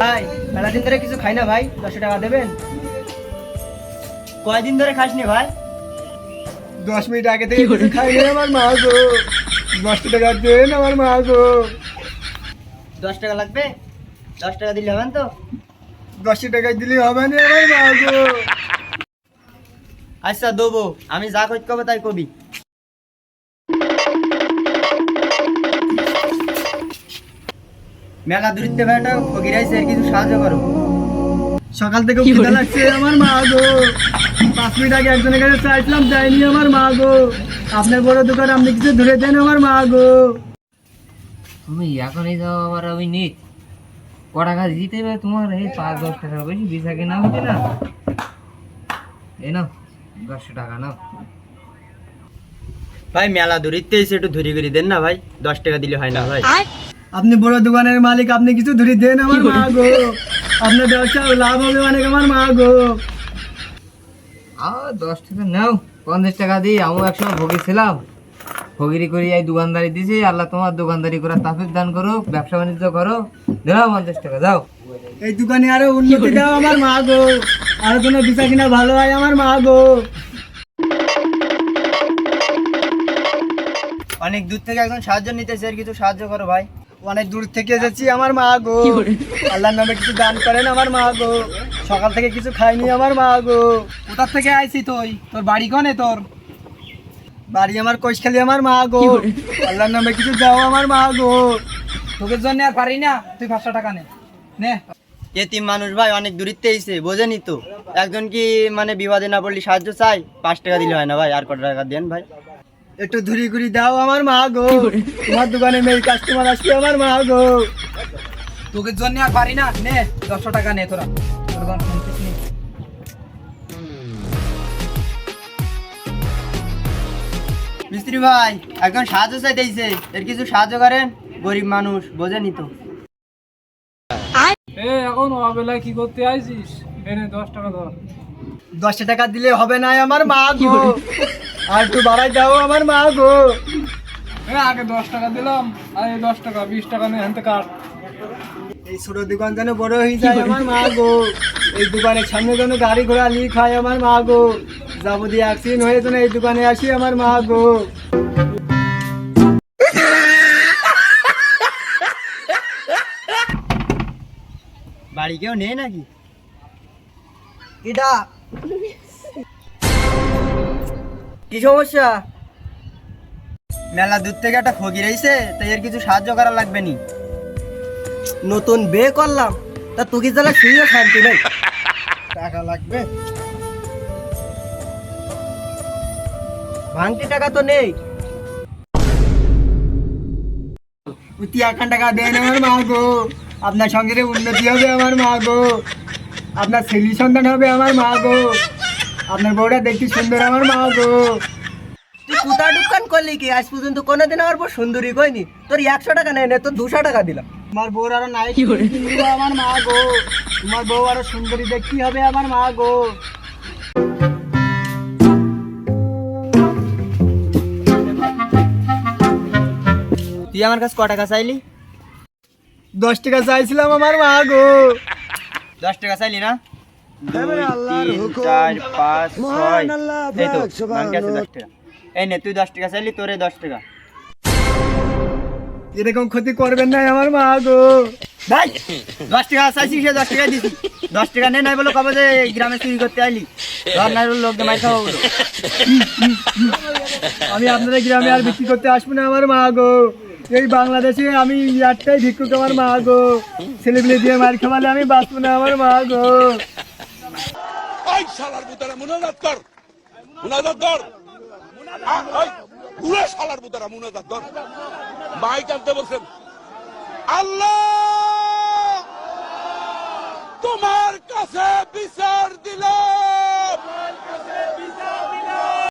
ভাই মেলা দিন ধরে কিছু খাই না ভাই, 10 টাকা দেবেন? কয়দিন ধরে খাসনি ভাই? 10 মিনিট আগে থেকে কিছু খাইনি আমার মা গো। 10 টাকা দেন আমার মা গো। 10 টাকা লাগবে? 10 টাকা দিলে হবেন তো? 10 টাকা দিলে হবে না আমার মা গো। আচ্ছা দেবো, আমি যা কইতে কবে তাই কবি। মেলা দূরিত্বে ভাইটা ফকির আইছে, আর কিছু সাহায্য করো। সকাল থেকে খিদা লাগছে আমার মা গো। 5 মিনিট আগে একজনের কাছে চাইছিলাম, যাইনি আমার মা গো। আপনার বড় দোকান, আপনি কিছু ধরে দেন আমার মা গো। তুমি এখনই যাও আবার আমি নি ক টাকা দিতে হবে তোমার? এই 5-10 টাকার বেশি ভিসা কেনা হচ্ছে না। এই নাও 10 টাকা নাও। ভাই মেলা দূরিত্বে এসে একটু ধরি করে দেন না ভাই, 10 টাকা দিলে হয় না ভাই? আপনি বড় দোকানের মালিক, আপনি কিছু ধরে দেন আমার মা গো। আপনার ব্যবসা লাভ হবে অনেক আমার মা গো। 10 টাকা নাও। 50 টাকা দিই, আমিও একসময় ভোগী ছিলাম। ভোগিরি করি এই দোকানদারি দিছি। আল্লাহ তোমার দোকানদারি করা তাফিক দান করো, ব্যবসা বাণিজ্য করো। দাও 50 টাকা যাও। এই দোকানে আরো উন্নতি দাও আমার মা গো। আরো কোনো বিচা কিনা ভালো হয় আমার মা গো। অনেক দূর থেকে একজন সাহায্য নিতেছে, আর কিছু সাহায্য করো ভাই। অনেক দূর থেকে এসেছি আমার মা গো। আল্লাহর নামে কিছু দান করেন আমার মা গো। সকাল থেকে কিছু খাইনি আমার মা গো। কোথা থেকে আইছি তুই? তোর বাড়ি কনে তোর? বাড়ি আমার কৈশখালি আমার মা গো। আল্লাহর নামে কিছু দাও আমার মা গো। তোকে জন্য আর পারি না, তুই 500 টাকা নে নে। এতিম মানুষ ভাই, অনেক দূরিত্বে এসে, বোঝেনি তো। একজন কি মানে বিবাদে না পড়লে সাহায্য চাই, 5 টাকা দিলে হয় না ভাই? আর কত টাকা দেন ভাই? একটু ধুরি ঘুরি দাও আমার মা গো। তোমার দোকানে মেয়ে কাস্টমার আসবে আমার মা গো। তোকে জন্য আর পারি না, নে 100 টাকা নে তোরা। তোর গান শুনছিস নি? মিস্ত্রি ভাই একজন সাহায্য চাইতেছে, এর কিছু সাহায্য করেন, গরিব মানুষ, বোঝেনি তো। এখন অবেলায় কি করতে আইছিস? এনে 10 টাকা ধর। 10 টাকা দিলে হবে না আমার মা গো। আর একটু বাড়াই দাও আমার মা গো। আগে 10 টাকা দিলাম, আর এই 10 টাকা 20 টাকা নিয়ে হাতে কাট। এই ছোট দোকান যেন বড় হয়ে যায় আমার মা গো। এই দোকানের সামনে যেন গাড়ি ঘোড়া লিক হয় আমার মা গো। যাবতীয় অ্যাক্সিডেন্ট হয়ে যেন এই দোকানে আসি আমার মা গো। বাড়ি কেউ নেই নাকি? এটা কি সমস্যা? মেলা দূর থেকে একটা ফকির আইছে, তাই এর কিছু সাহায্য করা লাগবে নি। নতুন বিয়ে করলাম, তা তোকে জ্বালা শুয়ে শান্তি নেই। টাকা লাগবে? ভাঙতি টাকা তো নেই। তুই 1 টাকা দেন আমার মা গো। আপনার সঙ্গে উন্নতি হবে আমার মা গো। আপনার ছেলে সন্তান হবে আমার মা গো। আপনার বউটা দেখতে সুন্দর আমার মা গো। তুই কোথা দোকান করলি কি আজ পর্যন্ত কোনোদিন আমার বউ সুন্দরী কইনি? তোর 100 টাকা নেই, তোর 200 টাকা দিলাম। তোমার বউর আরো নাই কিনবো আমার মা গো। তোমার বউ আরো সুন্দরী দেখতে হবে আমার মা গো। তুই আমার কাছে ক টাকা চাইলি? 10 টাকা চাইছিলাম আমার মা গো। 10 টাকা চাইলি না? 2, 3, 4, 5, 6, এই তো ভাঙতি আছে 10 টাকা। এই নে, তুই 10 টাকা চাইলি, তোরে 10 টাকা। এরকম ক্ষতি করবেন না আমার মা গো। ভাই 10 টাকা চাইছি, সে 10 টাকা দিছি। 10 টাকা নেই নাই বলে কবে যে গ্রামে চুরি করতে আইলি? ধর নাই লোককে মার খাওয়া বলো। আমি আপনাদের গ্রামে আর বিক্রি করতে আসবো না আমার মা গো। এই বাংলাদেশে আমি একটাই ভিক্ষুক আমার মা গো। ছেলেপিলে দিয়ে মার খাওয়ালে আমি বাঁচবো না আমার মা গো। ওই শালার বুতারা মুনাজাত কর, মুনাজাত কর, ওই পুরো শালার বুতারা মুনাজাত কর। মাইক আনতে বলছেন। আল্লাহ তোমার কাছে বিচার দিলাম।